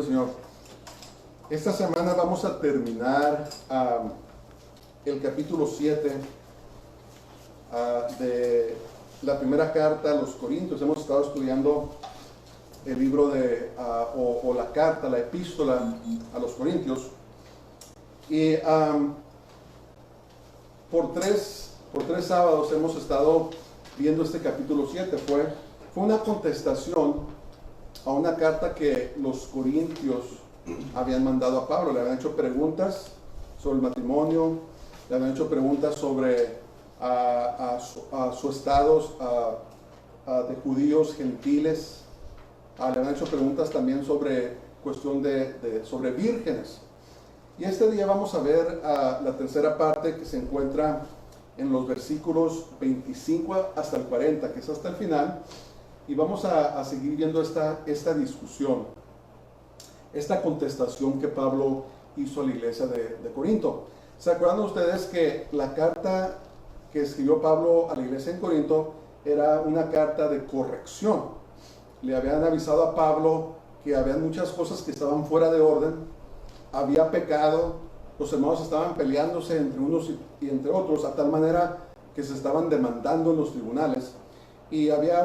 Señor, esta semana vamos a terminar el capítulo 7 de la primera carta a los Corintios. Hemos estado estudiando el libro de, o la carta, la epístola a los Corintios. Y por tres sábados hemos estado viendo este capítulo 7. Fue una contestación a una carta que los corintios habían mandado a Pablo. Le habían hecho preguntas sobre el matrimonio, le habían hecho preguntas sobre su estado de judíos gentiles, le habían hecho preguntas también sobre cuestión sobre vírgenes. Y este día vamos a ver la tercera parte, que se encuentra en los versículos 25 hasta el 40, que es hasta el final. Y vamos a seguir viendo esta discusión, esta contestación que Pablo hizo a la iglesia de Corinto. ¿Se acuerdan ustedes que la carta que escribió Pablo a la iglesia en Corinto era una carta de corrección? Le habían avisado a Pablo que había muchas cosas que estaban fuera de orden, había pecado, los hermanos estaban peleándose entre unos y entre otros, a tal manera que se estaban demandando en los tribunales. Y había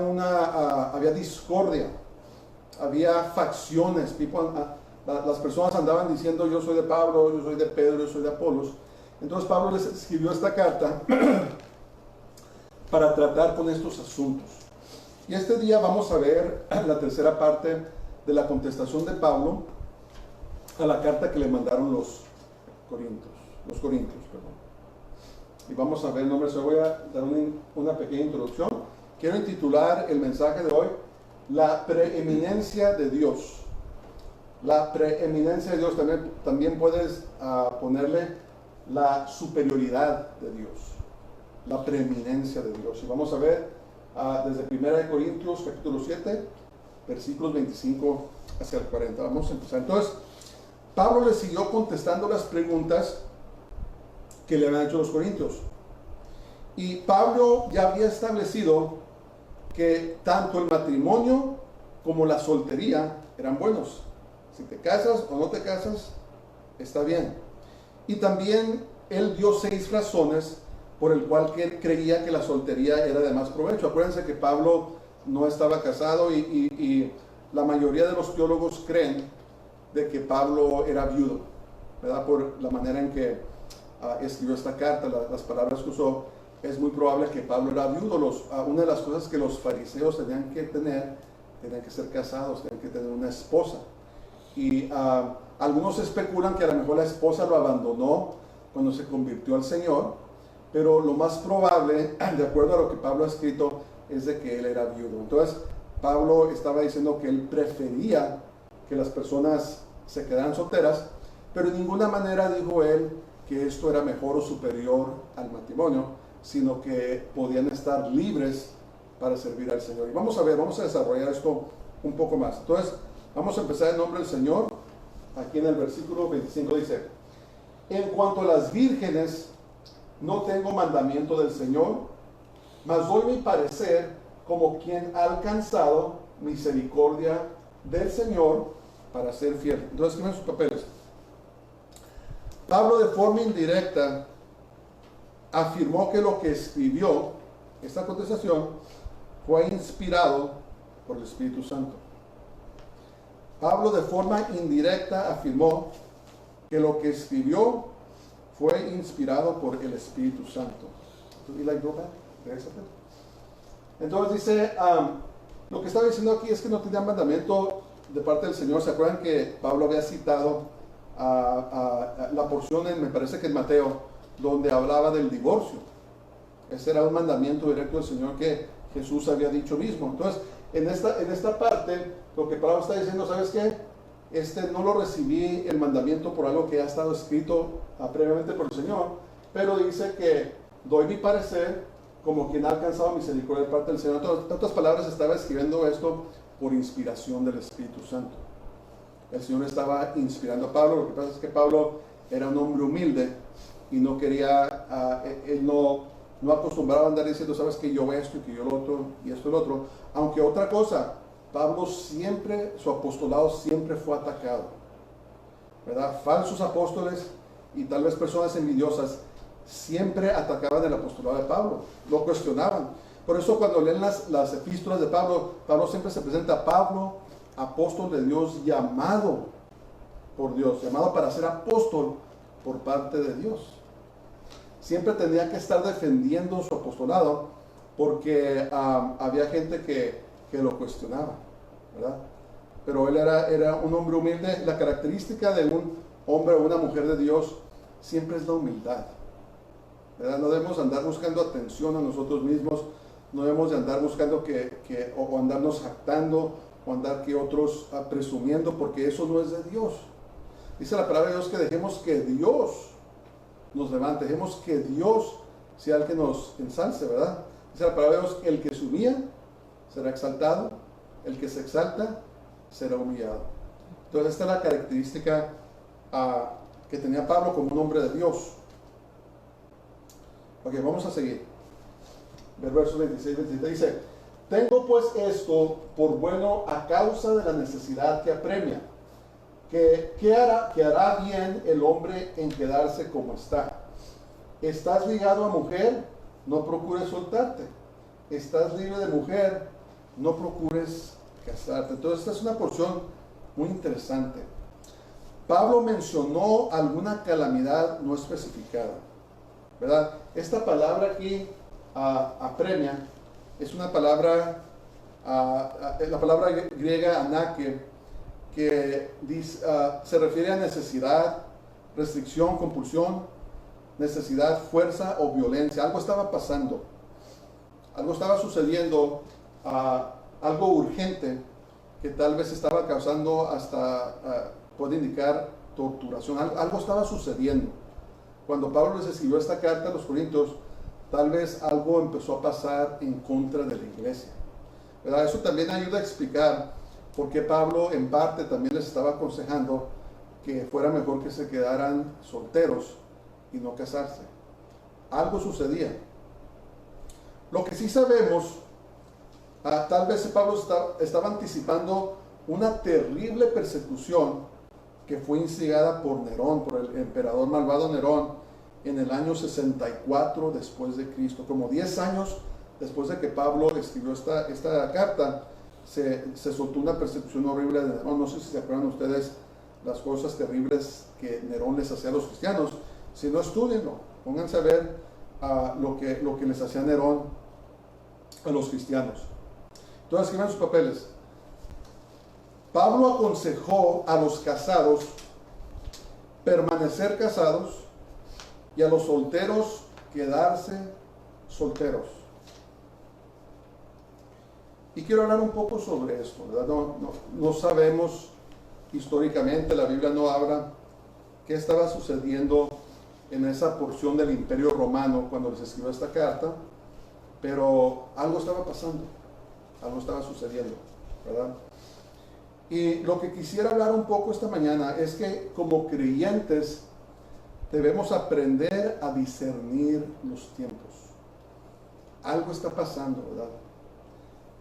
discordia, había facciones, las personas andaban diciendo: yo soy de Pablo, yo soy de Pedro, yo soy de Apolos. Entonces Pablo les escribió esta carta para tratar con estos asuntos. Y este día vamos a ver la tercera parte de la contestación de Pablo a la carta que le mandaron los corintios. Y vamos a ver, se voy a dar una pequeña introducción. Quiero intitular el mensaje de hoy: la preeminencia de Dios. La preeminencia de Dios. También puedes ponerle la superioridad de Dios. La preeminencia de Dios. Y vamos a ver desde 1 Corintios capítulo 7, versículos 25 hacia el 40. Vamos a empezar. Entonces, Pablo le siguió contestando las preguntas que le habían hecho los corintios. Y Pablo ya había establecido que tanto el matrimonio como la soltería eran buenos. Si te casas o no te casas, está bien. Y también él dio 6 razones por el cual él creía que la soltería era de más provecho. Acuérdense que Pablo no estaba casado y la mayoría de los teólogos creen de que Pablo era viudo, ¿verdad? Por la manera en que escribió esta carta, las palabras que usó. Es muy probable que Pablo era viudo. Una de las cosas que los fariseos tenían que ser casados, tenían que tener una esposa. Y algunos especulan que a lo mejor la esposa lo abandonó cuando se convirtió al Señor, pero lo más probable, de acuerdo a lo que Pablo ha escrito, es de que él era viudo. Entonces, Pablo estaba diciendo que él prefería que las personas se quedaran solteras, pero de ninguna manera dijo él que esto era mejor o superior al matrimonio, sino que podían estar libres para servir al Señor. Y vamos a desarrollar esto un poco más. Entonces, vamos a empezar en nombre del Señor. Aquí en el versículo 25 dice: en cuanto a las vírgenes, no tengo mandamiento del Señor, mas doy mi parecer como quien ha alcanzado misericordia del Señor para ser fiel. Entonces, escriben sus papeles. Pablo, de forma indirecta, afirmó que lo que escribió, esta contestación, fue inspirado por el Espíritu Santo. Pablo, de forma indirecta, afirmó que lo que escribió fue inspirado por el Espíritu Santo. Entonces dice, lo que está diciendo aquí es que no tenía mandamiento de parte del Señor. ¿Se acuerdan que Pablo había citado la porción, me parece que en Mateo, donde hablaba del divorcio? Ese era un mandamiento directo del Señor que Jesús había dicho mismo. Entonces, en esta parte, lo que Pablo está diciendo: ¿sabes qué? No lo recibí el mandamiento por algo que ha estado escrito previamente por el Señor, pero dice que doy mi parecer como quien ha alcanzado misericordia de parte del Señor. En otras palabras, estaba escribiendo esto por inspiración del Espíritu Santo. El Señor estaba inspirando a Pablo. Lo que pasa es que Pablo era un hombre humilde y no quería, él no acostumbraba a andar diciendo: sabes que yo esto y que yo lo otro y esto y lo otro. Aunque otra cosa, Pablo siempre, su apostolado siempre fue atacado, ¿verdad? Falsos apóstoles y tal vez personas envidiosas siempre atacaban el apostolado de Pablo, lo cuestionaban. Por eso cuando leen las epístolas de Pablo, Pablo siempre se presenta a Pablo, apóstol de Dios, llamado por Dios, llamado para ser apóstol por parte de Dios. Siempre tenía que estar defendiendo su apostolado porque había gente que lo cuestionaba, ¿verdad? Pero él era un hombre humilde. La característica de un hombre o una mujer de Dios siempre es la humildad, ¿verdad? No debemos andar buscando atención a nosotros mismos, no debemos de andar buscando o andarnos jactando o andar que otros presumiendo, porque eso no es de Dios. Dice la palabra de Dios que dejemos que Dios nos levante, dejemos que Dios sea el que nos ensalce, ¿verdad? Dice la palabra de Dios que el que se humilla será exaltado, el que se exalta será humillado. Entonces esta es la característica que tenía Pablo como un hombre de Dios. Ok, vamos a seguir. Versos 26 y 27 dice: tengo pues esto por bueno a causa de la necesidad que apremia, que hará bien el hombre en quedarse como está. Estás ligado a mujer, no procures soltarte. Estás libre de mujer, no procures casarte. Entonces esta es una porción muy interesante. Pablo mencionó alguna calamidad no especificada, ¿verdad? Esta palabra aquí, apremia, es una palabra, la palabra griega anake, que dice, se refiere a necesidad, restricción, compulsión, necesidad, fuerza o violencia. Algo estaba pasando, algo estaba sucediendo, algo urgente que tal vez estaba causando hasta, puede indicar torturación. Algo estaba sucediendo. Cuando Pablo les escribió esta carta a los Corintios, tal vez algo empezó a pasar en contra de la iglesia, ¿verdad? Eso también ayuda a explicar por qué Pablo en parte también les estaba aconsejando que fuera mejor que se quedaran solteros y no casarse. Algo sucedía. Lo que sí sabemos, tal vez Pablo estaba anticipando una terrible persecución que fue instigada por Nerón, por el emperador malvado Nerón, en el año 64 después de Cristo. Como 10 años después de que Pablo escribió esta carta, se soltó una persecución horrible de Nerón. No sé si se acuerdan ustedes las cosas terribles que Nerón les hacía a los cristianos. Si no, estudienlo, pónganse a ver lo que les hacía Nerón a los cristianos. Entonces escriban sus papeles. Pablo aconsejó a los casados permanecer casados y a los solteros quedarse solteros. Y quiero hablar un poco sobre esto, ¿verdad? No sabemos históricamente, la Biblia no habla qué estaba sucediendo en esa porción del Imperio Romano cuando les escribió esta carta, pero algo estaba pasando, algo estaba sucediendo, ¿verdad? Y lo que quisiera hablar un poco esta mañana es que como creyentes debemos aprender a discernir los tiempos. Algo está pasando, ¿verdad?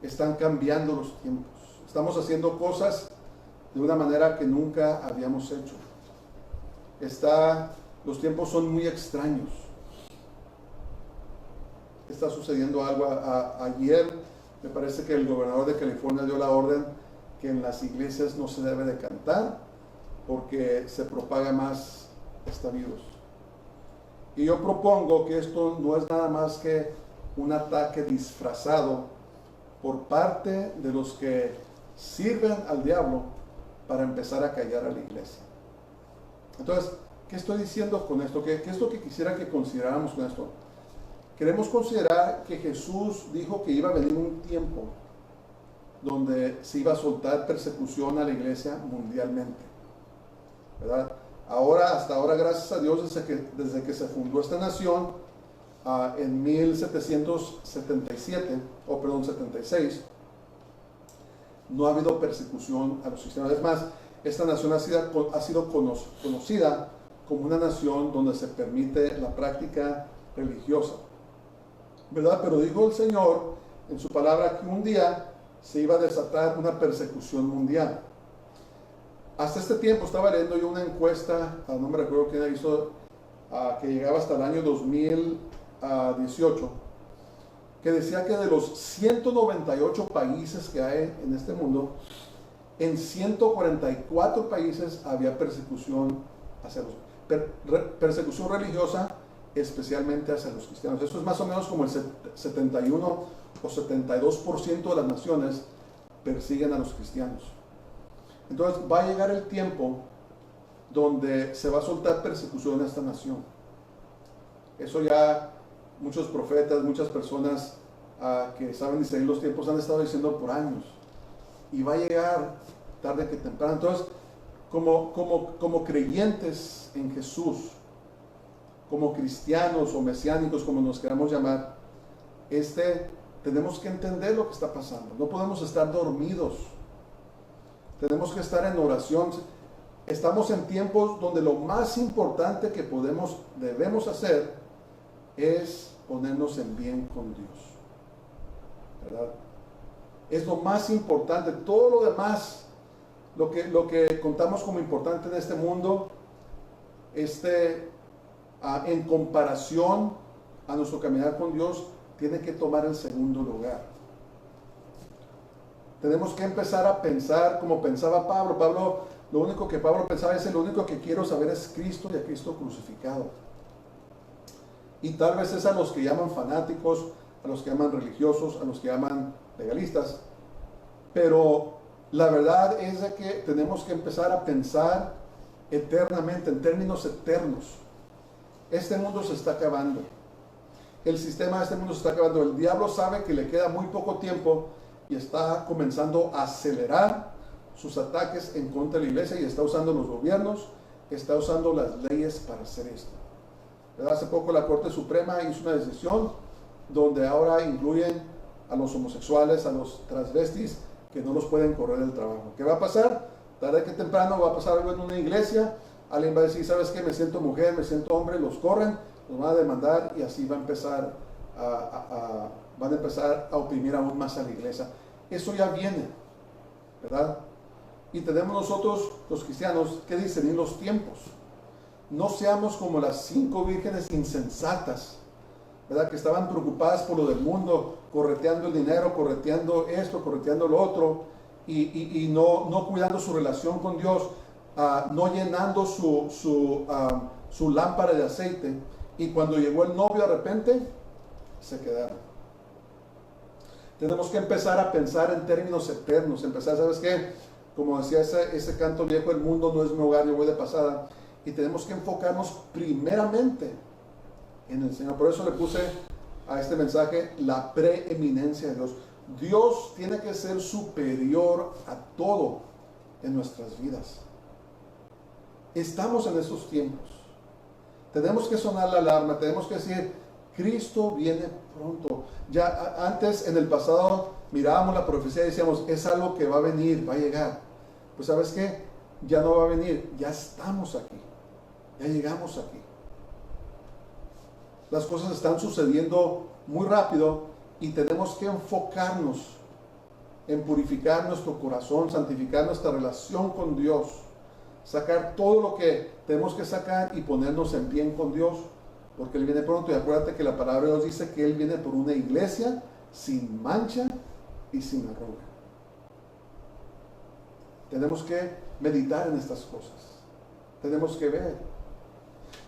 Están cambiando los tiempos. Estamos haciendo cosas de una manera que nunca habíamos hecho. Los tiempos son muy extraños. Está sucediendo algo. Ayer me parece que el gobernador de California dio la orden que en las iglesias no se debe de cantar porque se propaga más este virus. Y yo propongo que esto no es nada más que un ataque disfrazado por parte de los que sirven al diablo para empezar a callar a la iglesia. Entonces, ¿qué estoy diciendo con esto? ¿Qué es lo que quisiera que consideráramos con esto? Queremos considerar que Jesús dijo que iba a venir un tiempo donde se iba a soltar persecución a la iglesia mundialmente, ¿verdad? Hasta ahora, gracias a Dios, desde que se fundó esta nación, en 76, no ha habido persecución a los cristianos. Es más, esta nación ha sido conocida como una nación donde se permite la práctica religiosa, ¿verdad? Pero dijo el Señor en su palabra que un día se iba a desatar una persecución mundial. Hasta este tiempo estaba leyendo yo una encuesta, no me recuerdo quién la hizo, que llegaba hasta el año 2018, que decía que de los 198 países que hay en este mundo, en 144 países había persecución hacia los, persecución religiosa, especialmente hacia los cristianos. Eso es más o menos como el 71 o 72% de las naciones persiguen a los cristianos. Entonces va a llegar el tiempo donde se va a soltar persecución a esta nación. Eso ya muchos profetas, muchas personas que saben discernir los tiempos han estado diciendo por años. Y va a llegar tarde que temprano. Entonces, como creyentes en Jesús, como cristianos o mesiánicos, como nos queramos llamar, tenemos que entender lo que está pasando. No podemos estar dormidos. Tenemos que estar en oración. Estamos en tiempos donde lo más importante que debemos hacer es ponernos en bien con Dios, ¿verdad? Es lo más importante. Todo lo demás, lo que contamos como importante en este mundo, en comparación a nuestro caminar con Dios, tiene que tomar el segundo lugar. Tenemos que empezar a pensar como pensaba Pablo. Lo único que Pablo pensaba es: lo único que quiero saber es Cristo y a Cristo crucificado. Y tal vez es a los que llaman fanáticos, a los que llaman religiosos, a los que llaman legalistas. Pero la verdad es de que tenemos que empezar a pensar eternamente, en términos eternos. Este mundo se está acabando. El sistema de este mundo se está acabando. El diablo sabe que le queda muy poco tiempo y está comenzando a acelerar sus ataques en contra de la iglesia, y está usando los gobiernos, está usando las leyes para hacer esto. Hace poco la Corte Suprema hizo una decisión donde ahora incluyen a los homosexuales, a los transvestis, que no los pueden correr del trabajo. ¿Qué va a pasar? Tarde que temprano va a pasar algo en una iglesia. Alguien va a decir: ¿sabes qué? Me siento mujer, me siento hombre. Los corren, los van a demandar, y así va a empezar van a empezar a oprimir aún más a la iglesia. Eso ya viene, ¿verdad? Y tenemos nosotros, los cristianos, que discernir los tiempos. No seamos como las 5 vírgenes insensatas, ¿verdad? Que estaban preocupadas por lo del mundo, correteando el dinero, correteando esto, correteando lo otro, y no cuidando su relación con Dios, no llenando su lámpara de aceite. Y cuando llegó el novio, de repente se quedaron. Tenemos que empezar a pensar en términos eternos. Empezar, ¿sabes qué? Como decía ese canto viejo: el mundo no es mi hogar, yo voy de pasada. Y tenemos que enfocarnos primeramente en el Señor. Por eso le puse a este mensaje la preeminencia de Dios. Dios tiene que ser superior a todo en nuestras vidas. Estamos en estos tiempos. Tenemos que sonar la alarma, tenemos que decir: Cristo viene pronto. Ya antes, en el pasado, mirábamos la profecía y decíamos: es algo que va a venir, va a llegar. Pues ¿sabes qué? Ya no va a venir, ya estamos aquí, ya llegamos aquí. Las cosas están sucediendo muy rápido y tenemos que enfocarnos en purificar nuestro corazón, santificar nuestra relación con Dios, sacar todo lo que tenemos que sacar y ponernos en bien con Dios, porque Él viene pronto. Y acuérdate que la palabra de Dios dice que Él viene por una iglesia sin mancha y sin arruga. Tenemos que meditar en estas cosas, tenemos que ver.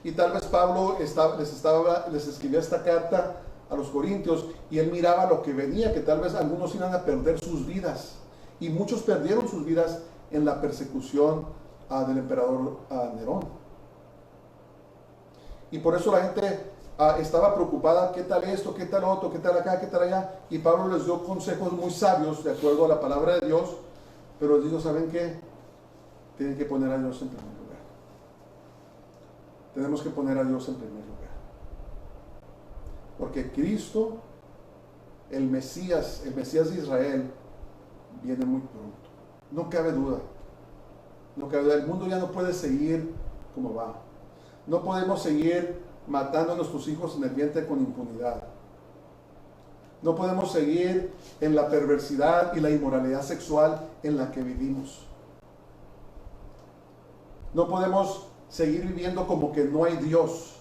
Y tal vez Pablo les escribía esta carta a los corintios, y él miraba lo que venía, que tal vez algunos iban a perder sus vidas, y muchos perdieron sus vidas en la persecución del emperador Nerón. Y por eso la gente estaba preocupada: ¿qué tal esto? ¿Qué tal otro? ¿Qué tal acá? ¿Qué tal allá? Y Pablo les dio consejos muy sabios de acuerdo a la palabra de Dios, pero les dijo: ¿saben qué? Tienen que poner a Dios en primer lugar. Tenemos que poner a Dios en primer lugar. Porque Cristo, el Mesías de Israel, viene muy pronto. No cabe duda. No cabe duda. El mundo ya no puede seguir como va. No podemos seguir matando a nuestros hijos en el vientre con impunidad. No podemos seguir en la perversidad y la inmoralidad sexual en la que vivimos. No podemos seguir viviendo como que no hay Dios,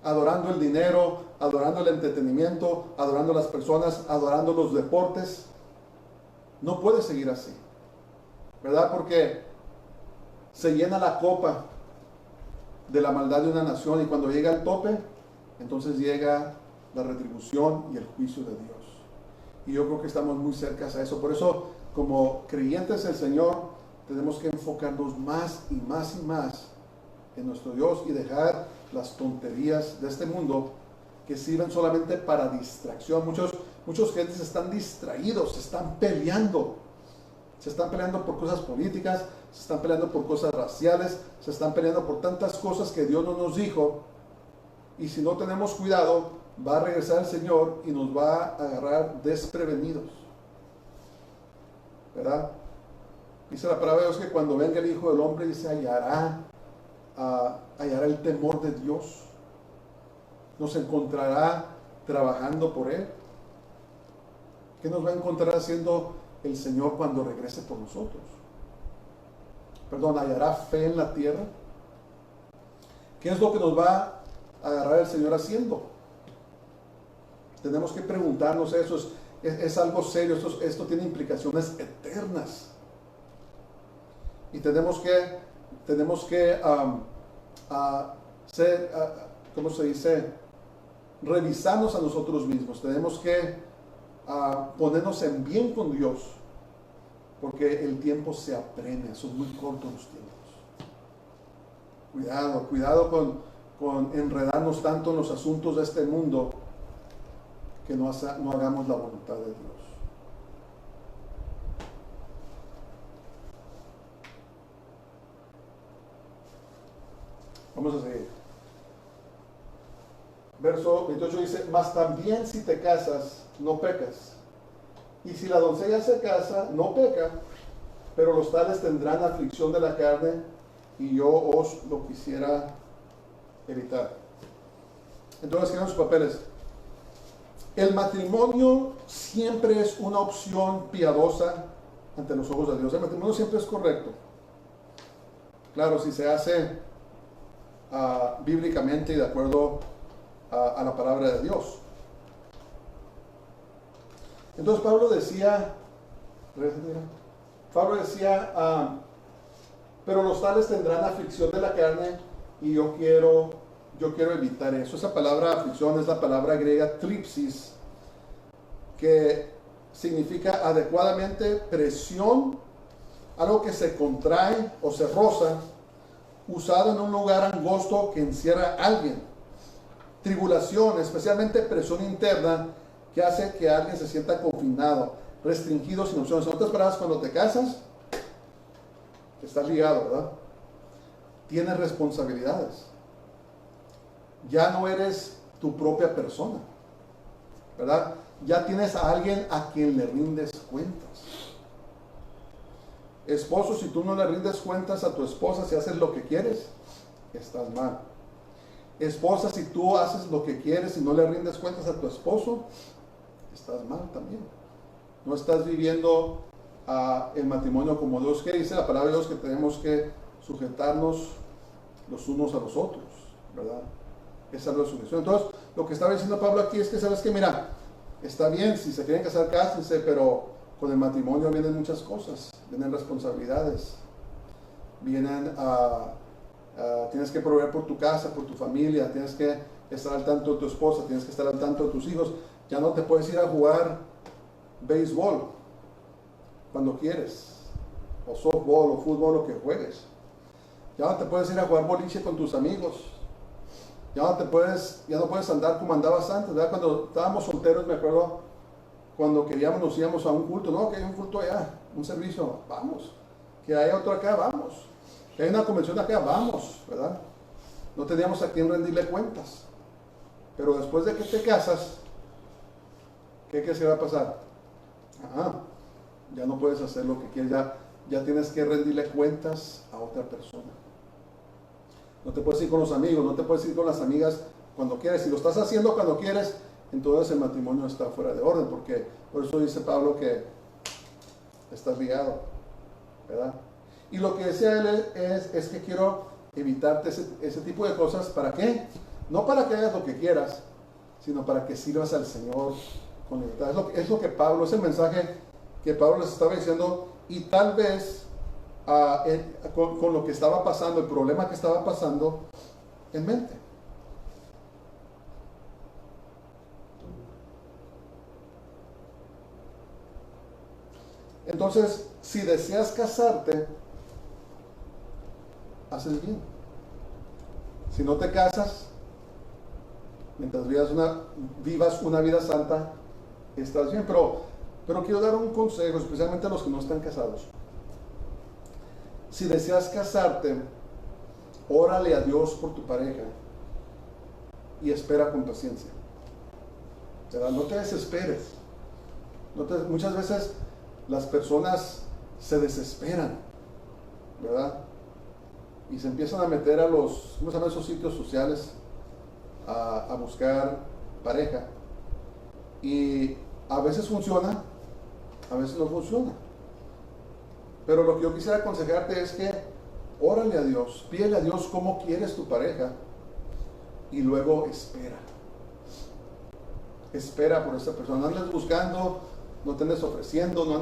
adorando el dinero, adorando el entretenimiento, adorando a las personas, adorando los deportes. No puede seguir así, ¿verdad? Porque se llena la copa de la maldad de una nación, y cuando llega al tope, entonces llega la retribución y el juicio de Dios. Y yo creo que estamos muy cerca a eso. Por eso, como creyentes del Señor, tenemos que enfocarnos más y más y más en nuestro Dios y dejar las tonterías de este mundo que sirven solamente para distracción. Muchos gentes están distraídos, se están peleando. Se están peleando por cosas políticas, se están peleando por cosas raciales, se están peleando por tantas cosas que Dios no nos dijo. Y si no tenemos cuidado, va a regresar el Señor y nos va a agarrar desprevenidos, ¿verdad? Dice la palabra de Dios que cuando venga el Hijo del Hombre, dice, hallará el temor de Dios. Nos encontrará trabajando por Él. ¿Qué nos va a encontrar haciendo el Señor cuando regrese por nosotros? Perdón, hallará fe en la tierra. ¿Qué es lo que nos va a agarrar el Señor haciendo? Tenemos que preguntarnos eso. Es algo serio. Esto tiene implicaciones eternas. Y tenemos que ¿cómo se dice? Revisarnos a nosotros mismos. Tenemos que ponernos en bien con Dios, porque el tiempo se apremia, son muy cortos los tiempos. Cuidado con enredarnos tanto en los asuntos de este mundo que no hagamos la voluntad de Dios. Vamos a seguir. Verso 28 dice, mas también si te casas, no pecas. Y si la doncella se casa, no peca, pero los tales tendrán aflicción de la carne, y yo os lo quisiera evitar. Entonces, ¿qué son los papeles? El matrimonio siempre es una opción piadosa ante los ojos de Dios. El matrimonio siempre es correcto. Claro, si se hace bíblicamente y de acuerdo a la palabra de Dios. Entonces Pablo decía, pero los tales tendrán aflicción de la carne, y yo quiero evitar eso. Esa palabra aflicción es la palabra griega tripsis, que significa adecuadamente presión, algo que se contrae o se roza, usado en un lugar angosto que encierra a alguien. Tribulación, especialmente presión interna, que hace que alguien se sienta confinado, restringido, sin opciones. En otras palabras, cuando te casas, estás ligado, ¿verdad? Tienes responsabilidades. Ya no eres tu propia persona, ¿verdad? Ya tienes a alguien a quien le rindes cuentas. Esposo, si tú no le rindes cuentas a tu esposa, si haces lo que quieres, estás mal. Esposa, si tú haces lo que quieres y no le rindes cuentas a tu esposo, estás mal también. No estás viviendo el matrimonio como Dios quiere. Dice la palabra de Dios que tenemos que sujetarnos los unos a los otros, ¿verdad? Esa es la sujeción. Entonces, lo que estaba diciendo Pablo aquí es que, ¿sabes qué? Mira, está bien, si se quieren casar, cásense, pero con el matrimonio vienen muchas cosas, vienen responsabilidades, tienes que proveer por tu casa, por tu familia, tienes que estar al tanto de tu esposa, tienes que estar al tanto de tus hijos. Ya no te puedes ir a jugar béisbol cuando quieres, o softball, o fútbol, lo que juegues. Ya no te puedes ir a jugar boliche con tus amigos. Ya no puedes andar como andabas antes, ¿verdad? Cuando estábamos solteros, me acuerdo, cuando queríamos nos íbamos a un culto. No, que hay un culto allá, un servicio, vamos. Que hay otro acá, vamos. Que hay una convención acá, vamos, ¿verdad? No teníamos a quién rendirle cuentas. Pero después de que te casas, ¿qué se va a pasar? Ya no puedes hacer lo que quieres, ya tienes que rendirle cuentas a otra persona. No te puedes ir con los amigos, no te puedes ir con las amigas cuando quieres. Si lo estás haciendo cuando quieres, entonces el matrimonio está fuera de orden, porque por eso dice Pablo que estás ligado, ¿verdad? Y lo que decía él es que quiero evitarte ese tipo de cosas. ¿Para qué? No para que hagas lo que quieras, sino para que sirvas al Señor con libertad. Es lo que Pablo, es el mensaje que Pablo les estaba diciendo, y tal vez con lo que estaba pasando, el problema que estaba pasando en mente. Entonces, si deseas casarte, haces bien. Si no te casas, mientras vivas una vida santa, estás bien. Pero quiero dar un consejo, especialmente a los que no están casados. Si deseas casarte, órale a Dios por tu pareja y espera con paciencia. ¿Verdad? No te desesperes. Muchas veces las personas se desesperan, ¿verdad? Y se empiezan a meter a los, ¿cómo se llaman esos sitios sociales? A buscar pareja. Y a veces funciona, a veces no funciona. Pero lo que yo quisiera aconsejarte es que órale a Dios, pídele a Dios cómo quieres tu pareja y luego espera. Espera por esa persona. No andes buscando, no te andes ofreciendo, no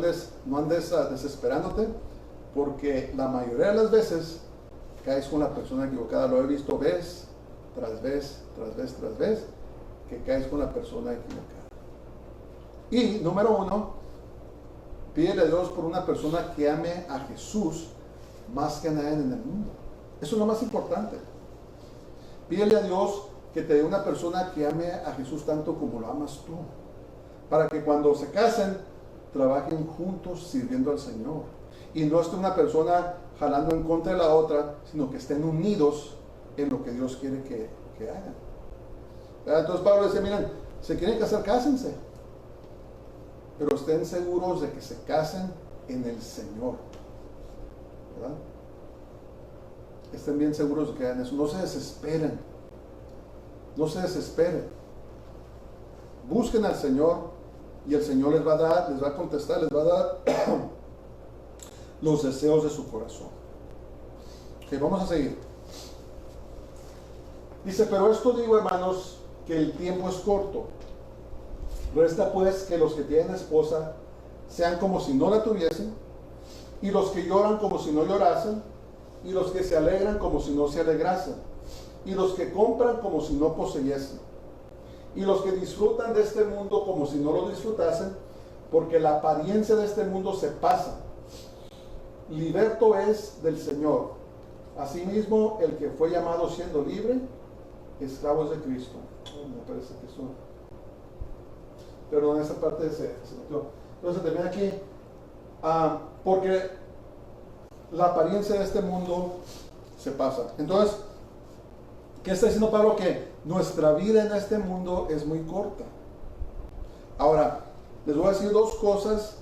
andes desesperándote, porque la mayoría de las veces caes con la persona equivocada. Lo he visto vez tras vez, que caes con la persona equivocada. Y número 1, pídele a Dios por una persona que ame a Jesús más que a nadie en el mundo. Eso es lo más importante. Pídele a Dios que te dé una persona que ame a Jesús tanto como lo amas tú, para que cuando se casen trabajen juntos sirviendo al Señor, y no esté una persona jalando en contra de la otra, sino que estén unidos en lo que Dios quiere que hagan. Entonces Pablo decía, miren, se quieren casar, cásense, pero estén seguros de que se casen en el Señor, ¿verdad? Estén bien seguros de que hagan eso. No se desesperen, no se desesperen. Busquen al Señor y el Señor les va a dar, les va a contestar, les va a dar los deseos de su corazón. Ok, vamos a seguir. Dice, pero esto digo, hermanos, que el tiempo es corto. Resta pues que los que tienen esposa sean como si no la tuviesen, y los que lloran como si no llorasen, y los que se alegran como si no se alegrasen, y los que compran como si no poseyesen, y los que disfrutan de este mundo como si no lo disfrutasen, porque la apariencia de este mundo se pasa. Liberto es del Señor. Asimismo, el que fue llamado siendo libre, esclavos de Cristo. Me parece que eso. Perdón, esa parte se metió. Entonces termina aquí. Porque la apariencia de este mundo se pasa. Entonces, ¿qué está diciendo Pablo? Que nuestra vida en este mundo es muy corta. Ahora, les voy a decir dos cosas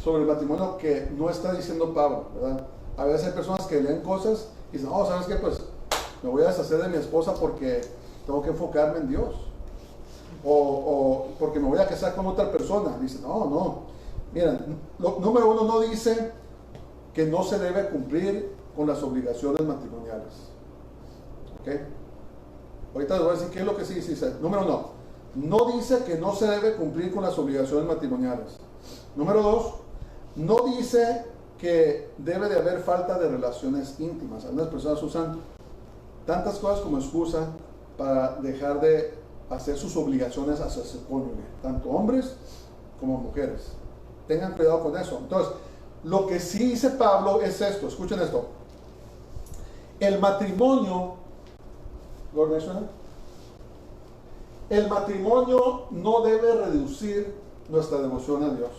sobre el matrimonio que no está diciendo Pablo, ¿verdad? A veces hay personas que leen cosas y dicen, no, ¿sabes qué? Pues me voy a deshacer de mi esposa porque tengo que enfocarme en Dios. O porque me voy a casar con otra persona. Dicen, no. Miren, número 1 no dice que no se debe cumplir con las obligaciones matrimoniales. ¿Ok? Ahorita les voy a decir qué es lo que sí dice. Número 1, no dice que no se debe cumplir con las obligaciones matrimoniales. Número 2, no dice que debe de haber falta de relaciones íntimas. Algunas personas usan tantas cosas como excusa para dejar de hacer sus obligaciones hacia su cónyuge, tanto hombres como mujeres. Tengan cuidado con eso. Entonces, lo que sí dice Pablo es esto, escuchen esto. El matrimonio, el matrimonio no debe reducir nuestra devoción a Dios.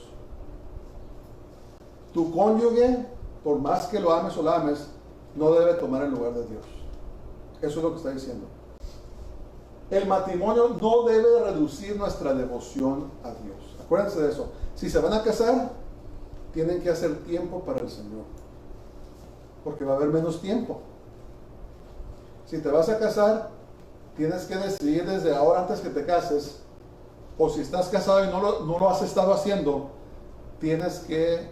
Tu cónyuge, por más que lo ames o la ames, no debe tomar el lugar de Dios. Eso es lo que está diciendo. El matrimonio no debe reducir nuestra devoción a Dios. Acuérdense de eso. Si se van a casar, tienen que hacer tiempo para el Señor, porque va a haber menos tiempo. Si te vas a casar, tienes que decidir desde ahora, antes que te cases, o si estás casado y no lo has estado haciendo, tienes que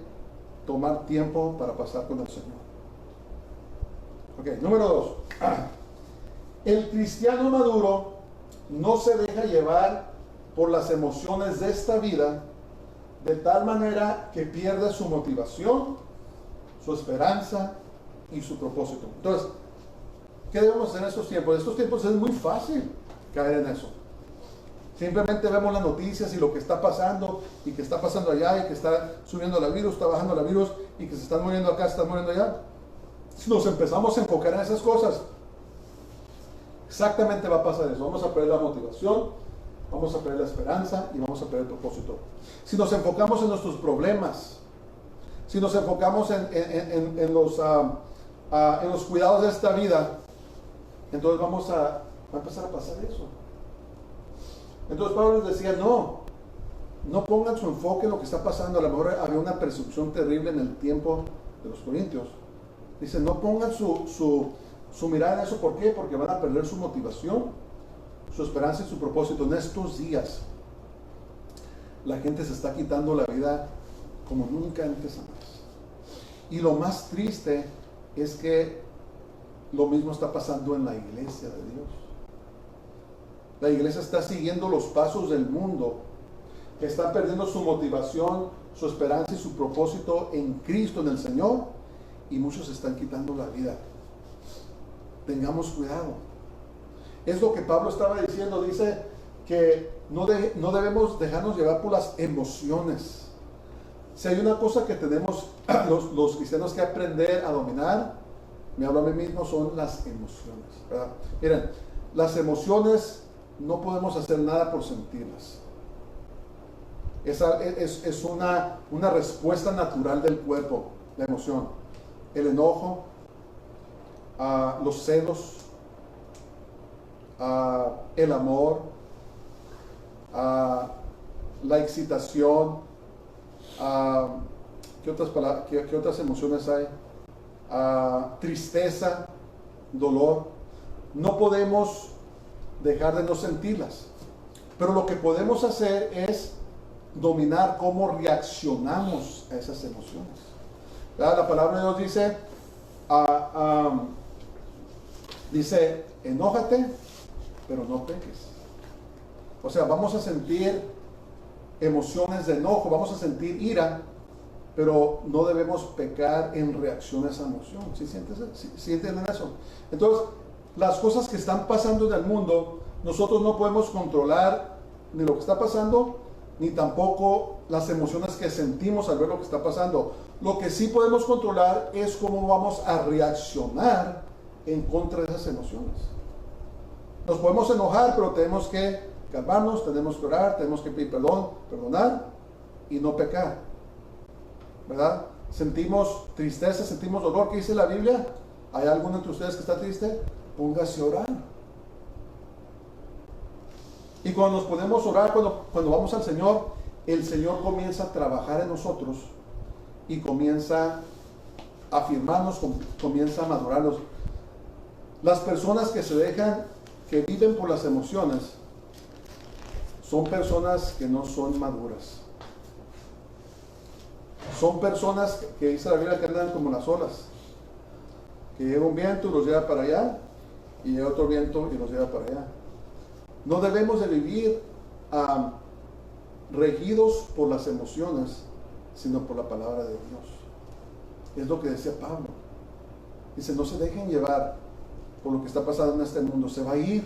tomar tiempo para pasar con el Señor. Ok, número 2. El cristiano maduro no se deja llevar por las emociones de esta vida de tal manera que pierde su motivación, su esperanza y su propósito. Entonces, ¿qué debemos hacer en estos tiempos? En estos tiempos es muy fácil caer en eso. Simplemente vemos las noticias y lo que está pasando y que está pasando allá y que está subiendo el virus, está bajando el virus y que se están muriendo acá, se están muriendo allá. Si nos empezamos a enfocar en esas cosas, exactamente va a pasar eso. Vamos a perder la motivación, vamos a perder la esperanza y vamos a perder el propósito. Si nos enfocamos en nuestros problemas, si nos enfocamos en los cuidados de esta vida, entonces va a empezar a pasar eso. Entonces Pablo les decía, no pongan su enfoque en lo que está pasando. A lo mejor había una persecución terrible en el tiempo de los corintios. Dice, no pongan su mirada en eso. ¿Por qué? Porque van a perder su motivación, su esperanza y su propósito. En estos días, la gente se está quitando la vida como nunca antes. Y lo más triste es que lo mismo está pasando en la iglesia de Dios. La iglesia está siguiendo los pasos del mundo, está perdiendo su motivación, su esperanza y su propósito en Cristo, en el Señor, y muchos están quitando la vida. Tengamos cuidado. Es lo que Pablo estaba diciendo. Dice que no debemos dejarnos llevar por las emociones. Si hay una cosa que tenemos los cristianos que aprender a dominar, me hablo a mí mismo, son las emociones, ¿verdad? Miren, las emociones no podemos hacer nada por sentirlas. Es una respuesta natural del cuerpo, la emoción. El enojo, los celos, el amor, la excitación, ¿qué otras emociones hay? Tristeza, dolor. No podemos dejar de no sentirlas, pero lo que podemos hacer es dominar cómo reaccionamos a esas emociones. ¿Verdad? La palabra de Dios dice, enójate, pero no peques. O sea, vamos a sentir emociones de enojo, vamos a sentir ira, pero no debemos pecar en reacción a esa emoción. ¿Sí entienden eso? Entonces, las cosas que están pasando en el mundo, nosotros no podemos controlar ni lo que está pasando, ni tampoco las emociones que sentimos al ver lo que está pasando. Lo que sí podemos controlar es cómo vamos a reaccionar en contra de esas emociones. Nos podemos enojar, pero tenemos que calmarnos, tenemos que orar, tenemos que pedir perdón, perdonar y no pecar, ¿verdad? Sentimos tristeza, sentimos dolor. ¿Qué dice la Biblia? ¿Hay alguno entre ustedes que está triste? Póngase a orar. Y cuando nos ponemos a orar, cuando vamos al Señor, el Señor comienza a trabajar en nosotros y comienza a afirmarnos, comienza a madurarnos. Las personas que viven por las emociones, son personas que no son maduras. Son personas que dice la Biblia que andan como las olas, que llega un viento y los lleva para allá, y llega otro viento y los lleva para allá. No debemos de vivir regidos por las emociones, sino por la palabra de Dios. Es lo que decía Pablo. Dice, no se dejen llevar por lo que está pasando en este mundo, se va a ir.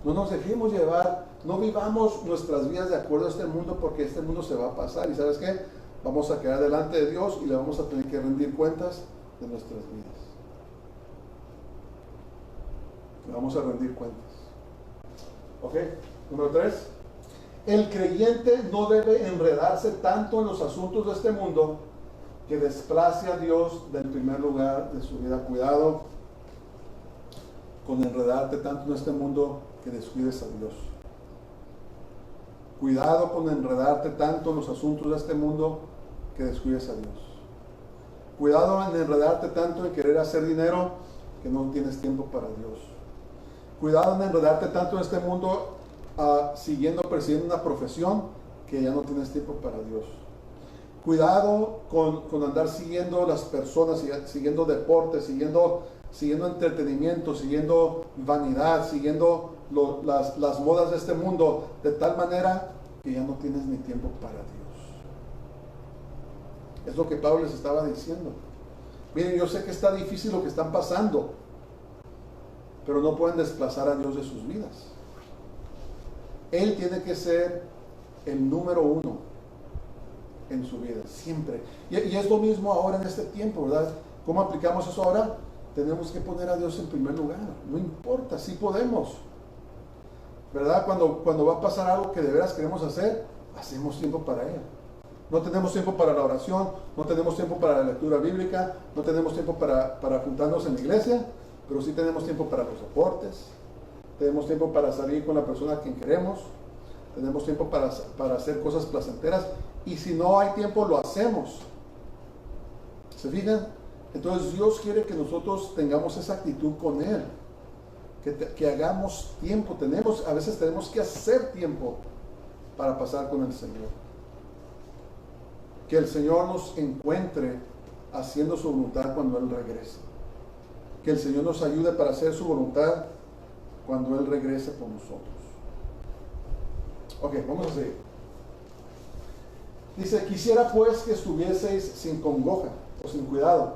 No nos dejemos llevar, no vivamos nuestras vidas de acuerdo a este mundo, porque este mundo se va a pasar. ¿Y sabes qué? Vamos a quedar delante de Dios y le vamos a tener que rendir cuentas de nuestras vidas. Le vamos a rendir cuentas. ¿Ok? Número 3. El creyente no debe enredarse tanto en los asuntos de este mundo que desplace a Dios del primer lugar de su vida. Cuidado con enredarte tanto en este mundo que descuides a Dios. Cuidado con enredarte tanto en los asuntos de este mundo que descuides a Dios. Cuidado en enredarte tanto en querer hacer dinero que no tienes tiempo para Dios. Cuidado en enredarte tanto en este mundo, persiguiendo una profesión que ya no tienes tiempo para Dios. Cuidado con andar siguiendo las personas, siguiendo deportes, siguiendo entretenimiento, siguiendo vanidad, siguiendo las modas de este mundo, de tal manera que ya no tienes ni tiempo para Dios. Es lo que Pablo les estaba diciendo. Miren, yo sé que está difícil lo que están pasando, pero no pueden desplazar a Dios de sus vidas. Él tiene que ser el número uno en su vida, siempre. Y es lo mismo ahora en este tiempo, ¿verdad? ¿Cómo aplicamos eso ahora? Tenemos que poner a Dios en primer lugar. No importa, sí podemos, ¿verdad? Cuando va a pasar algo que de veras queremos hacer, hacemos tiempo para Él. No tenemos tiempo para la oración, no tenemos tiempo para la lectura bíblica, no tenemos tiempo para juntarnos en la iglesia, pero sí tenemos tiempo para los deportes, tenemos tiempo para salir con la persona a quien queremos, tenemos tiempo para hacer cosas placenteras, y si no hay tiempo, lo hacemos. ¿Se fijan? Entonces Dios quiere que nosotros tengamos esa actitud con Él, que hagamos tiempo. A veces tenemos que hacer tiempo para pasar con el Señor. Que el Señor nos encuentre haciendo su voluntad cuando Él regrese. Que el Señor nos ayude para hacer su voluntad cuando Él regrese por nosotros. Ok, vamos a seguir. Dice, quisiera pues que estuvieseis sin congoja o sin cuidado.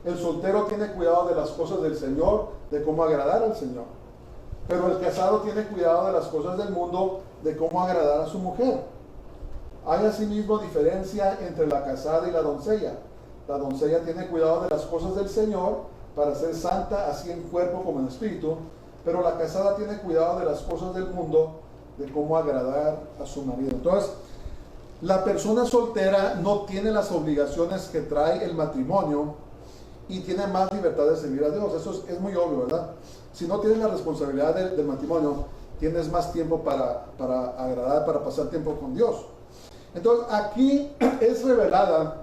El soltero tiene cuidado de las cosas del Señor, de cómo agradar al Señor. Pero el casado tiene cuidado de las cosas del mundo, de cómo agradar a su mujer. Hay asimismo diferencia entre la casada y la doncella. La doncella tiene cuidado de las cosas del Señor para ser santa, así en cuerpo como en espíritu. Pero la casada tiene cuidado de las cosas del mundo, de cómo agradar a su marido. Entonces, la persona soltera no tiene las obligaciones que trae el matrimonio y tiene más libertad de servir a Dios. Eso es muy obvio, ¿verdad? Si no tienes la responsabilidad del matrimonio, tienes más tiempo para agradar, para pasar tiempo con Dios. Entonces, aquí es revelada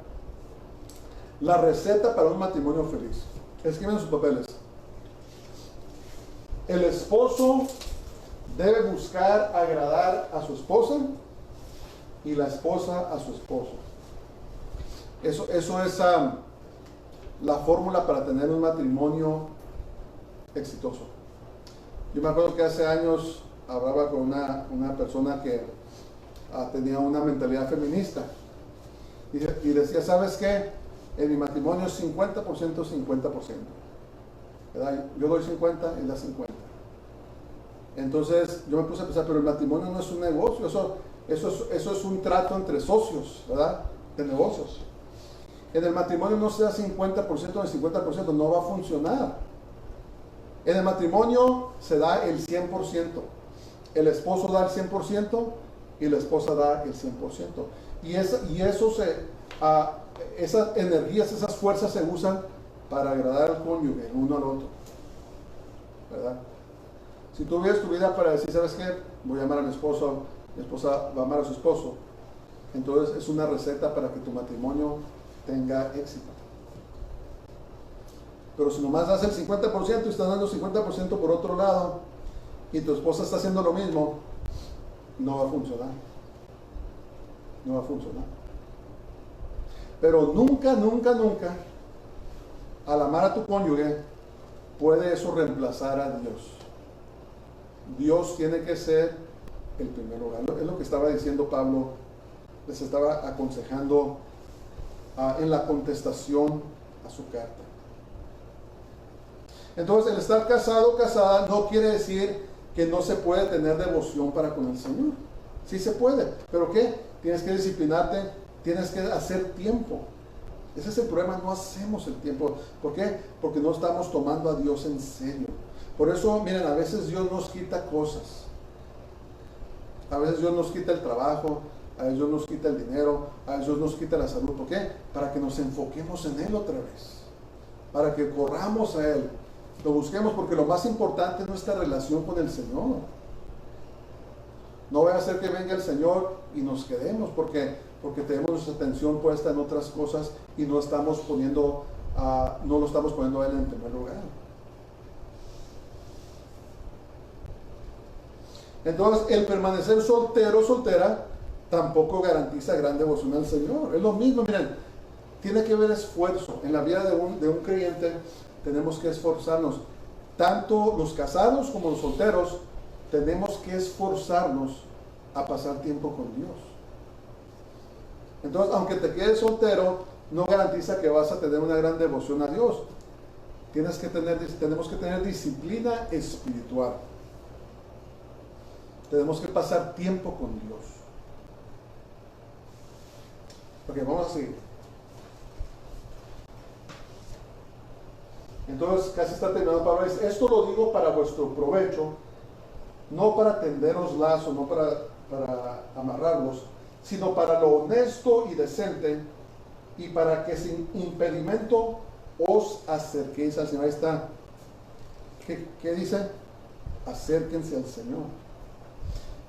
la receta para un matrimonio feliz. Escriben sus papeles. El esposo debe buscar agradar a su esposa y la esposa a su esposo. Eso es la fórmula para tener un matrimonio exitoso. Yo me acuerdo que hace años hablaba con una persona que tenía una mentalidad feminista y decía, ¿sabes qué? En mi matrimonio es 50%, 50%. ¿Verdad? Yo doy 50, él da 50. Entonces yo me puse a pensar, pero el matrimonio no es un negocio, eso es un trato entre socios, ¿verdad? De negocios. En el matrimonio no se da 50% ni 50%, no va a funcionar. En el matrimonio se da el 100%. El esposo da el 100% y la esposa da el 100%. Y esas energías, esas fuerzas se usan para agradar al cónyuge, el uno al otro, ¿verdad? Si tú vives tu vida para decir, ¿sabes qué? Voy a amar a mi esposo va a amar a su esposo. Entonces es una receta para que tu matrimonio tenga éxito. Pero si nomás das el 50% y estás dando 50% por otro lado y tu esposa está haciendo lo mismo, no va a funcionar. No va a funcionar. Pero nunca, nunca, nunca, al amar a tu cónyuge, puede eso reemplazar a Dios. Dios tiene que ser el primer lugar. Es lo que estaba diciendo Pablo, les estaba aconsejando en la contestación a su carta. Entonces, el estar casado o casada no quiere decir que no se puede tener devoción para con el Señor. Sí se puede, pero ¿qué? Tienes que disciplinarte, tienes que hacer tiempo. Ese es el problema, no hacemos el tiempo. ¿Por qué? Porque no estamos tomando a Dios en serio. Por eso, miren, a veces Dios nos quita cosas. A veces Dios nos quita el trabajo, a veces Dios nos quita el dinero, a veces Dios nos quita la salud. ¿Por qué? Para que nos enfoquemos en Él otra vez. Para que corramos a Él. Lo busquemos, porque lo más importante es nuestra relación con el Señor. No vaya a ser que venga el Señor y nos quedemos porque tenemos nuestra atención puesta en otras cosas y no lo estamos poniendo a Él en primer lugar. Entonces, el permanecer soltero o soltera tampoco garantiza gran devoción al Señor. Es lo mismo, miren, tiene que haber esfuerzo. En la vida de un creyente tenemos que esforzarnos. Tanto los casados como los solteros tenemos que esforzarnos a pasar tiempo con Dios. Entonces, aunque te quedes soltero, no garantiza que vas a tener una gran devoción a Dios. Tenemos que tener disciplina espiritual. Tenemos que pasar tiempo con Dios. Ok, vamos a seguir. Entonces, casi está terminando Pablo. Esto lo digo para vuestro provecho, no para tenderos lazo, no para amarrarlos, sino para lo honesto y decente, y para que sin impedimento os acerquéis al Señor. Ahí está. ¿Qué dice? Acérquense al Señor.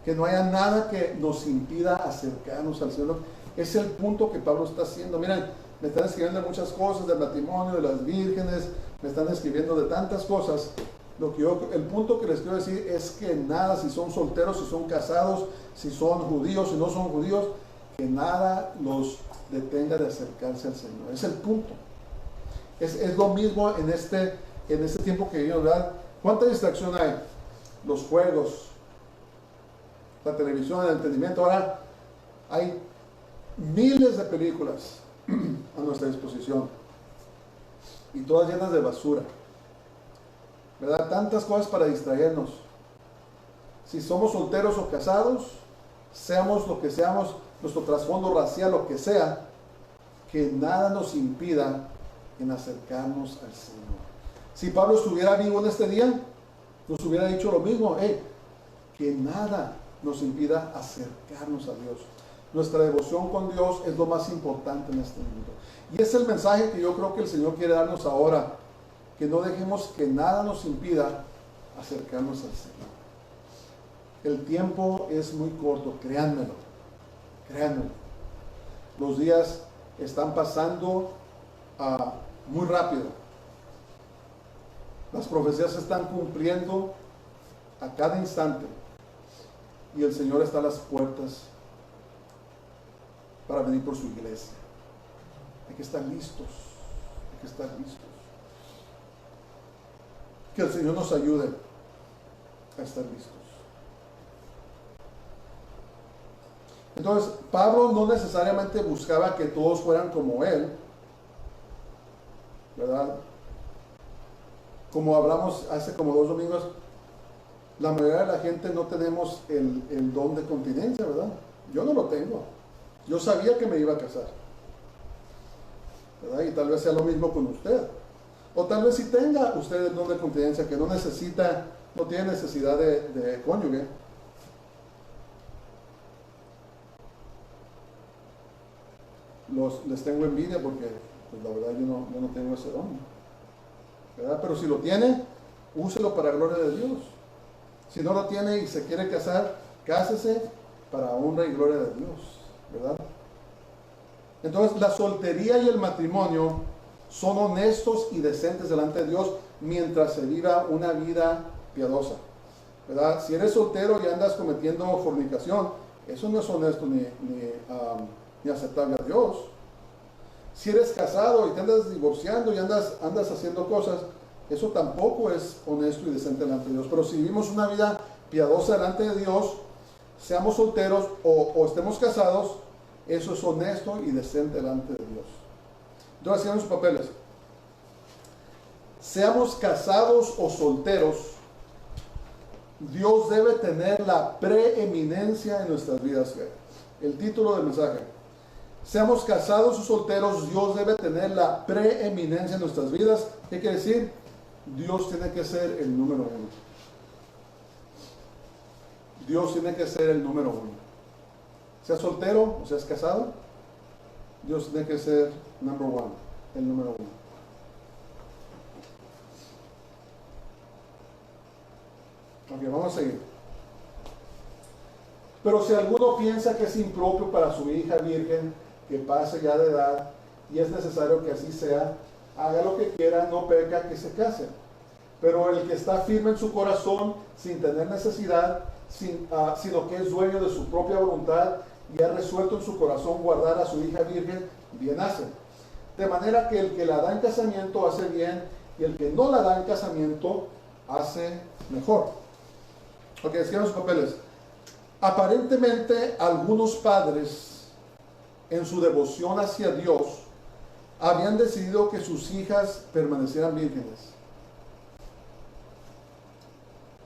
Que no haya nada que nos impida acercarnos al Señor. Es el punto que Pablo está haciendo. Miren, me están escribiendo muchas cosas del matrimonio, de las vírgenes, me están escribiendo de tantas cosas. El punto que les quiero decir es que nada, si son solteros, si son casados, si son judíos, si no son judíos, que nada los detenga de acercarse al Señor. Es el punto. Es lo mismo en este tiempo que vivimos, ¿verdad? ¿Cuánta distracción hay? Los juegos, la televisión, el entretenimiento. Ahora hay miles de películas a nuestra disposición y todas llenas de basura, ¿verdad? Tantas cosas para distraernos. Si somos solteros o casados, seamos lo que seamos, nuestro trasfondo racial, lo que sea, que nada nos impida en acercarnos al Señor. Si Pablo estuviera vivo en este día, nos hubiera dicho lo mismo, que nada nos impida acercarnos a Dios. Nuestra devoción con Dios es lo más importante en este mundo. Y es el mensaje que yo creo que el Señor quiere darnos ahora, que no dejemos que nada nos impida acercarnos al Señor. El tiempo es muy corto, créanmelo. Los días están pasando muy rápido. Las profecías se están cumpliendo a cada instante. Y el Señor está a las puertas para venir por su iglesia. Hay que estar listos. Que el Señor nos ayude a estar listos. Entonces, Pablo no necesariamente buscaba que todos fueran como él, ¿verdad? Como hablamos hace como 2 domingos, la mayoría de la gente no tenemos el don de continencia, ¿verdad? Yo no lo tengo. Yo sabía que me iba a casar, ¿verdad? Y tal vez sea lo mismo con usted. O tal vez si tenga usted el don de continencia, que no tiene necesidad de cónyuge. Les tengo envidia porque, pues, la verdad, yo no tengo ese don, ¿verdad? Pero si lo tiene, úselo para gloria de Dios. Si no lo tiene y se quiere casar, cásese para honra y gloria de Dios, ¿verdad? Entonces, la soltería y el matrimonio son honestos y decentes delante de Dios mientras se viva una vida piadosa, ¿verdad? Si eres soltero y andas cometiendo fornicación, eso no es honesto ni aceptable a Dios. Si eres casado y te andas divorciando y andas haciendo cosas, eso tampoco es honesto y decente delante de Dios. Pero si vivimos una vida piadosa delante de Dios, seamos solteros o estemos casados, eso es honesto y decente delante de Dios. Entonces, sigan sus papeles. Seamos casados o solteros, Dios debe tener la preeminencia en nuestras vidas. El título del mensaje. Seamos casados o solteros, Dios debe tener la preeminencia en nuestras vidas. ¿Qué quiere decir? Dios tiene que ser el número 1. Dios tiene que ser el número 1. Seas soltero o seas casado, Dios tiene que ser number 1, el número 1. Ok, vamos a seguir. Pero si alguno piensa que es impropio para su hija virgen, que pase ya de edad, y es necesario que así sea, haga lo que quiera, no peca que se case. Pero el que está firme en su corazón, sin tener necesidad, sino que es dueño de su propia voluntad y ha resuelto en su corazón guardar a su hija virgen, bien hace. De manera que el que la da en casamiento hace bien, y el que no la da en casamiento hace mejor. Ok, escriban sus papeles. Aparentemente, algunos padres, en su devoción hacia Dios, habían decidido que sus hijas permanecieran vírgenes.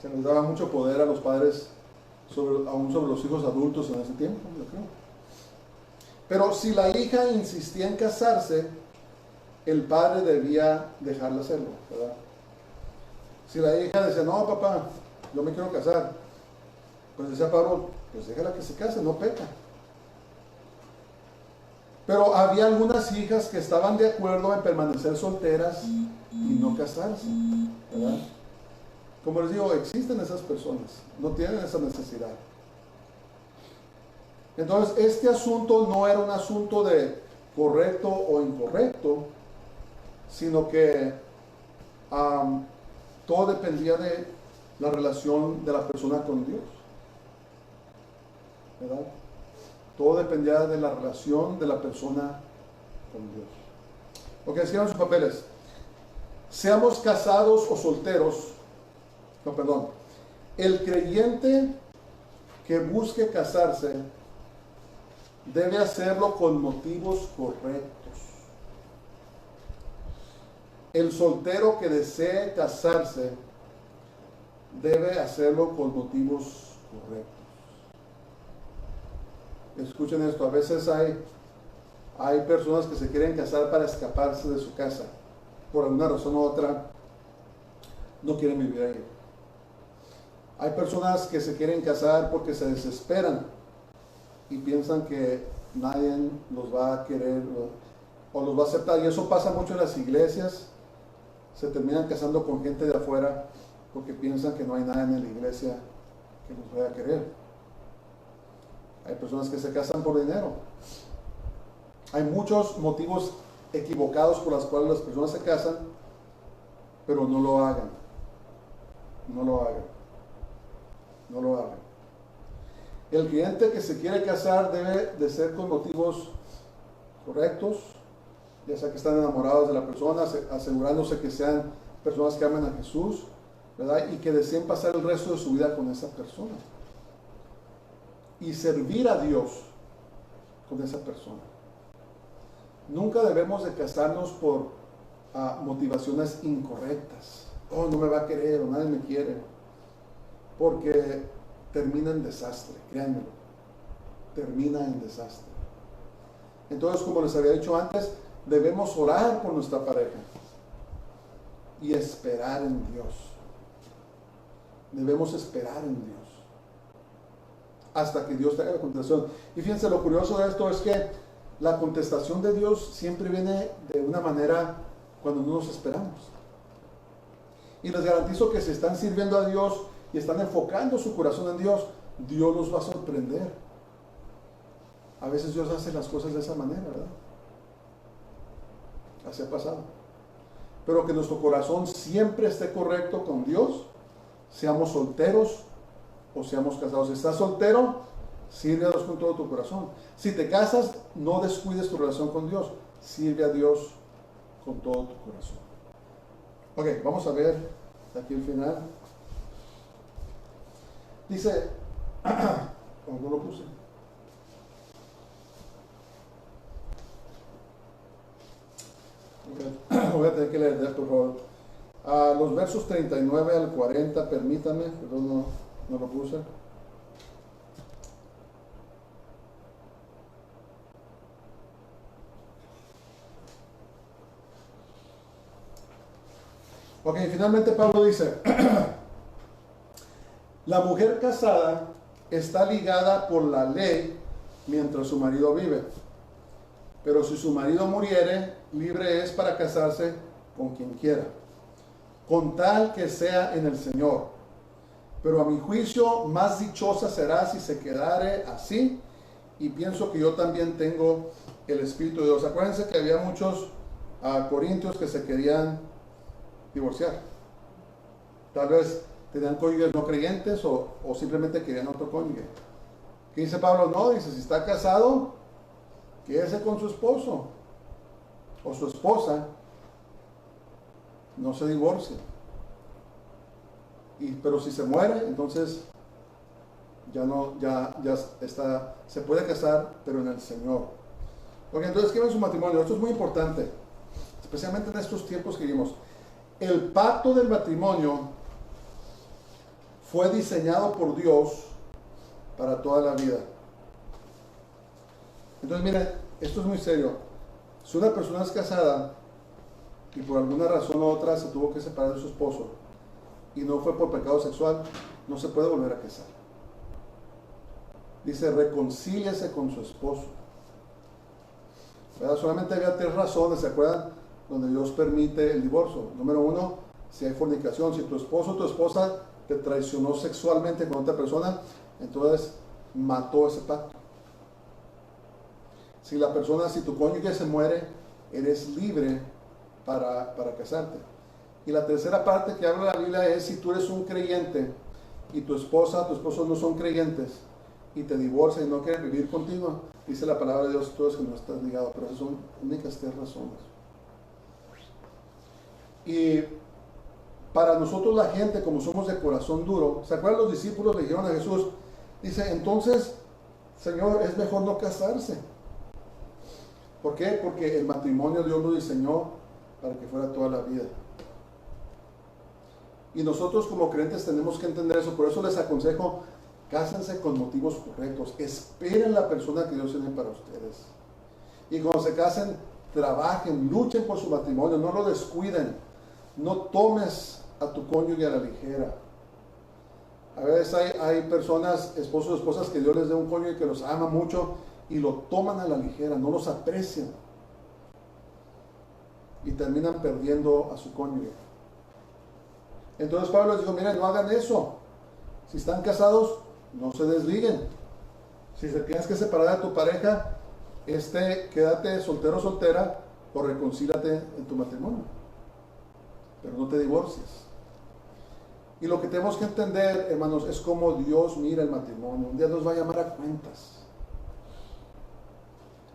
Se les daba mucho poder a los padres, aún sobre los hijos adultos en ese tiempo, yo creo. Pero si la hija insistía en casarse, el padre debía dejarla hacerlo, ¿verdad? Si la hija decía, no, papá, yo me quiero casar, pues decía Pablo, pues déjala que se case, no peca. Pero había algunas hijas que estaban de acuerdo en permanecer solteras y no casarse, ¿verdad? Como les digo, existen esas personas, no tienen esa necesidad. Entonces, este asunto no era un asunto de correcto o incorrecto, sino que todo dependía de la relación de la persona con Dios, ¿verdad? Todo dependía de la relación de la persona con Dios. Ok, escriban sus papeles. Seamos casados o solteros. No, perdón. El creyente que busque casarse debe hacerlo con motivos correctos. El soltero que desee casarse debe hacerlo con motivos correctos. Escuchen esto, a veces hay personas que se quieren casar para escaparse de su casa. Por alguna razón u otra, no quieren vivir ahí. Hay personas que se quieren casar porque se desesperan y piensan que nadie los va a querer o los va a aceptar. Y eso pasa mucho en las iglesias. Se terminan casando con gente de afuera porque piensan que no hay nadie en la iglesia que los vaya a querer. Hay personas que se casan por dinero. Hay muchos motivos equivocados por los cuales las personas se casan, pero no lo hagan. No lo hagan. No lo hagan. El cliente que se quiere casar debe de ser con motivos correctos, ya sea que están enamorados de la persona, asegurándose que sean personas que amen a Jesús, ¿verdad? Y que deseen pasar el resto de su vida con esa persona. Y servir a Dios con esa persona. Nunca debemos de casarnos por motivaciones incorrectas. Oh, no me va a querer o nadie me quiere. Porque termina en desastre, créanmelo. Termina en desastre. Entonces, como les había dicho antes, debemos orar por nuestra pareja y esperar en Dios. Debemos esperar en Dios hasta que Dios traiga la contestación. Y fíjense, lo curioso de esto es que la contestación de Dios siempre viene de una manera cuando no nos esperamos. Y les garantizo que si están sirviendo a Dios y están enfocando su corazón en Dios, Dios los va a sorprender. A veces Dios hace las cosas de esa manera, ¿verdad? Así ha pasado. Pero que nuestro corazón siempre esté correcto con Dios, seamos solteros o seamos casados. Si estás soltero, sirve a Dios con todo tu corazón. Si te casas, no descuides tu relación con Dios. Sirve a Dios con todo tu corazón. Ok, vamos a ver aquí el final. Dice, ¿cómo lo puse? Voy a tener que leer, por favor. Los versos 39 al 40, permítame, perdón, no lo puse. Ok, finalmente Pablo dice, la mujer casada está ligada por la ley mientras su marido vive. Pero si su marido muriere, libre es para casarse con quien quiera, con tal que sea en el Señor. Pero a mi juicio, más dichosa será si se quedare así, y pienso que yo también tengo el Espíritu de Dios. Acuérdense que había muchos corintios que se querían divorciar. Tal vez tenían cónyuges no creyentes o simplemente querían otro cónyuge. ¿Qué dice Pablo? No, dice, si está casado, quédese con su esposo o su esposa, no se divorcie. Pero si se muere, entonces ya está, se puede casar, pero en el Señor. Porque entonces, ¿qué ven su matrimonio? Esto es muy importante, especialmente en estos tiempos que vivimos. El pacto del matrimonio fue diseñado por Dios para toda la vida. Entonces, miren, esto es muy serio. Si una persona es casada y por alguna razón u otra se tuvo que separar de su esposo y no fue por pecado sexual, no se puede volver a casar. Dice, reconcíliese con su esposo. ¿Verdad? Solamente había 3 razones, ¿se acuerdan? Donde Dios permite el divorcio. Número 1, si hay fornicación, si tu esposo o tu esposa te traicionó sexualmente con otra persona, entonces mató ese pacto. Si tu cónyuge se muere, eres libre para casarte. Y la tercera parte que habla la Biblia es si tú eres un creyente y tu esposa, tu esposo no son creyentes y te divorcian y no quieren vivir contigo, dice la palabra de Dios, tú es que no estás ligado, pero esas son únicas 3 razones. Y para nosotros la gente, como somos de corazón duro, ¿se acuerdan? Los discípulos le dijeron a Jesús, dice, entonces, Señor, es mejor no casarse. ¿Por qué? Porque el matrimonio Dios lo diseñó para que fuera toda la vida. Y nosotros como creyentes tenemos que entender eso. Por eso les aconsejo, cásense con motivos correctos. Esperen la persona que Dios tiene para ustedes. Y cuando se casen, trabajen, luchen por su matrimonio, no lo descuiden. No tomes a tu cónyuge a la ligera. A veces hay personas, esposos o esposas, que Dios les dé un cónyuge que los ama mucho y lo toman a la ligera, no los aprecian. Y terminan perdiendo a su cónyuge. Entonces Pablo les dijo, miren, no hagan eso. Si están casados, no se desliguen. Si te tienes que separar de tu pareja, quédate soltero o soltera o reconcílate en tu matrimonio. Pero no te divorcies. Y lo que tenemos que entender, hermanos, es cómo Dios mira el matrimonio. Un día nos va a llamar a cuentas.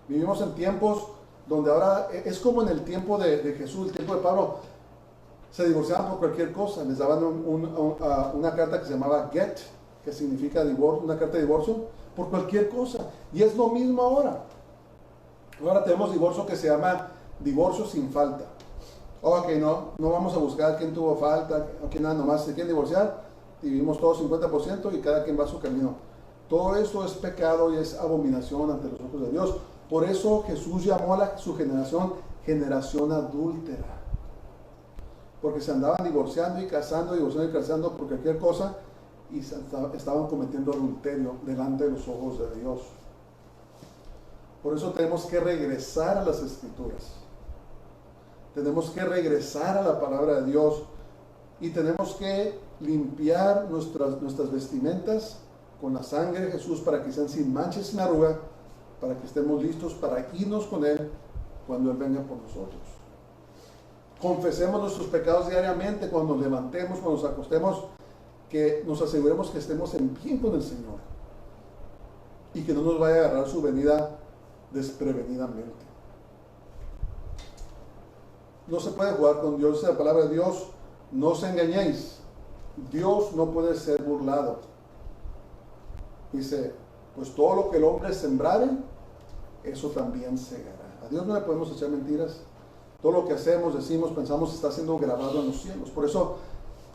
Vivimos en tiempos donde ahora es como en el tiempo de Jesús, el tiempo de Pablo. Se divorciaban por cualquier cosa. Les daban una carta que se llamaba get, que significa divorcio, una carta de divorcio, por cualquier cosa. Y es lo mismo ahora. Ahora tenemos divorcio que se llama divorcio sin falta. Ok, no vamos a buscar quién tuvo falta, ok, nada, nomás se quieren divorciar, dividimos todos 50% y cada quien va a su camino. Todo esto es pecado y es abominación ante los ojos de Dios. Por eso Jesús llamó a su generación adúltera. Porque se andaban divorciando y casando por cualquier cosa y estaban cometiendo adulterio delante de los ojos de Dios. Por eso tenemos que regresar a las Escrituras. Tenemos que regresar a la palabra de Dios y tenemos que limpiar nuestras vestimentas con la sangre de Jesús para que sean sin mancha y sin arruga, para que estemos listos para irnos con Él cuando Él venga por nosotros. Confesemos nuestros pecados diariamente cuando nos levantemos, cuando nos acostemos, que nos aseguremos que estemos en bien con el Señor y que no nos vaya a agarrar su venida desprevenidamente. No se puede jugar con Dios. La palabra de Dios, no os engañéis. Dios no puede ser burlado. Dice, pues todo lo que el hombre sembrare, eso también segará. A Dios no le podemos echar mentiras. Todo lo que hacemos, decimos, pensamos está siendo grabado en los cielos. Por eso,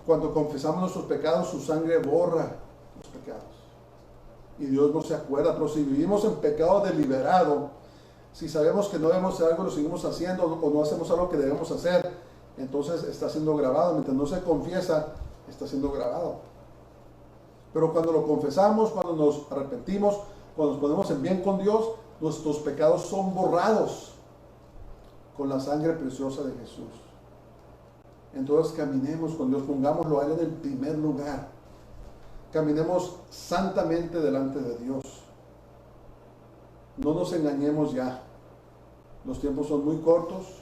cuando confesamos nuestros pecados, su sangre borra los pecados. Y Dios no se acuerda. Pero si vivimos en pecado deliberado, si sabemos que no debemos hacer algo, lo seguimos haciendo, o no hacemos algo que debemos hacer, entonces está siendo grabado. Mientras no se confiesa, está siendo grabado. Pero cuando lo confesamos, cuando nos arrepentimos, cuando nos ponemos en bien con Dios, nuestros pecados son borrados con la sangre preciosa de Jesús. Entonces caminemos con Dios, pongámoslo a Él en el primer lugar. Caminemos santamente delante de Dios. No nos engañemos ya. Los tiempos son muy cortos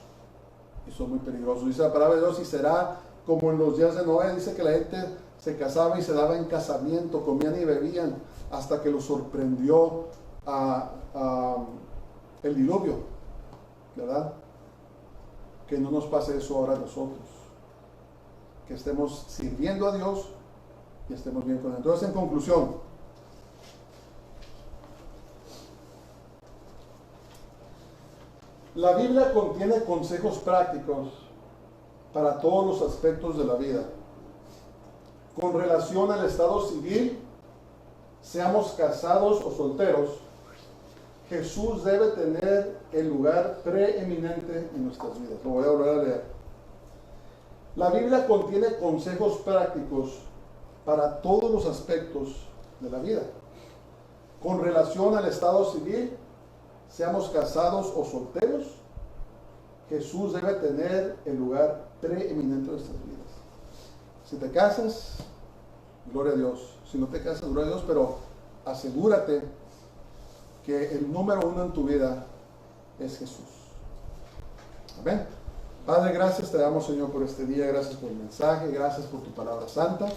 y son muy peligrosos. Dice la palabra de Dios, y será como en los días de Noé. Dice que la gente se casaba y se daba en casamiento, comían y bebían, hasta que los sorprendió el diluvio, ¿verdad? Que no nos pase eso ahora a nosotros, que estemos sirviendo a Dios y estemos bien con Él. Entonces, en conclusión, la Biblia contiene consejos prácticos para todos los aspectos de la vida. Con relación al estado civil, seamos casados o solteros, Jesús debe tener el lugar preeminente en nuestras vidas. Lo voy a volver a leer. La Biblia contiene consejos prácticos para todos los aspectos de la vida. Con relación al estado civil, seamos casados o solteros, Jesús debe tener el lugar preeminente de nuestras vidas. Si te casas, gloria a Dios. Si no te casas, gloria a Dios, pero asegúrate que el número uno en tu vida es Jesús. Amén. Padre, gracias te damos, Señor, por este día. Gracias por el mensaje. Gracias por tu palabra santa.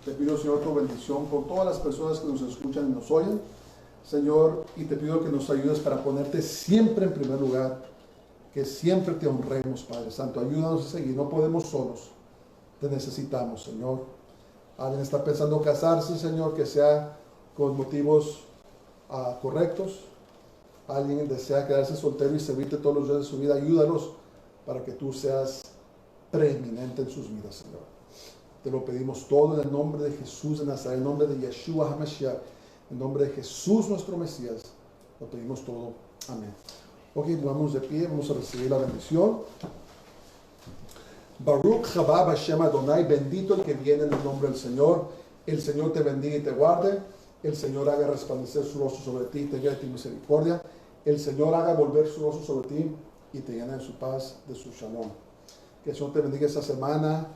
Te pido, Señor, tu bendición por todas las personas que nos escuchan y nos oyen, Señor, y te pido que nos ayudes para ponerte siempre en primer lugar, que siempre te honremos, Padre Santo. Ayúdanos a seguir, no podemos solos, te necesitamos, Señor. Alguien está pensando casarse, Señor, que sea con motivos correctos. Alguien desea quedarse soltero y servirte todos los días de su vida. Ayúdalos para que tú seas preeminente en sus vidas, Señor. Te lo pedimos todo en el nombre de Jesús de Nazaret, en el nombre de Yeshua HaMashiach, en nombre de Jesús nuestro Mesías. Lo pedimos todo. Amén. Ok, vamos de pie, vamos a recibir la bendición. Baruch Haba Hashem Adonai, bendito el que viene en el nombre del Señor. El Señor te bendiga y te guarde. El Señor haga resplandecer su rostro sobre ti y tenga de ti misericordia. El Señor haga volver su rostro sobre ti y te llene de su paz, de su shalom. Que el Señor te bendiga esta semana,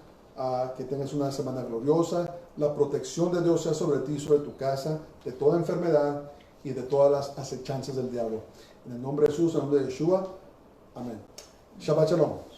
que tengas una semana gloriosa. La protección de Dios sea sobre ti y sobre tu casa, de toda enfermedad y de todas las acechanzas del diablo. En el nombre de Jesús, en el nombre de Yeshua. Amén. Shabbat Shalom.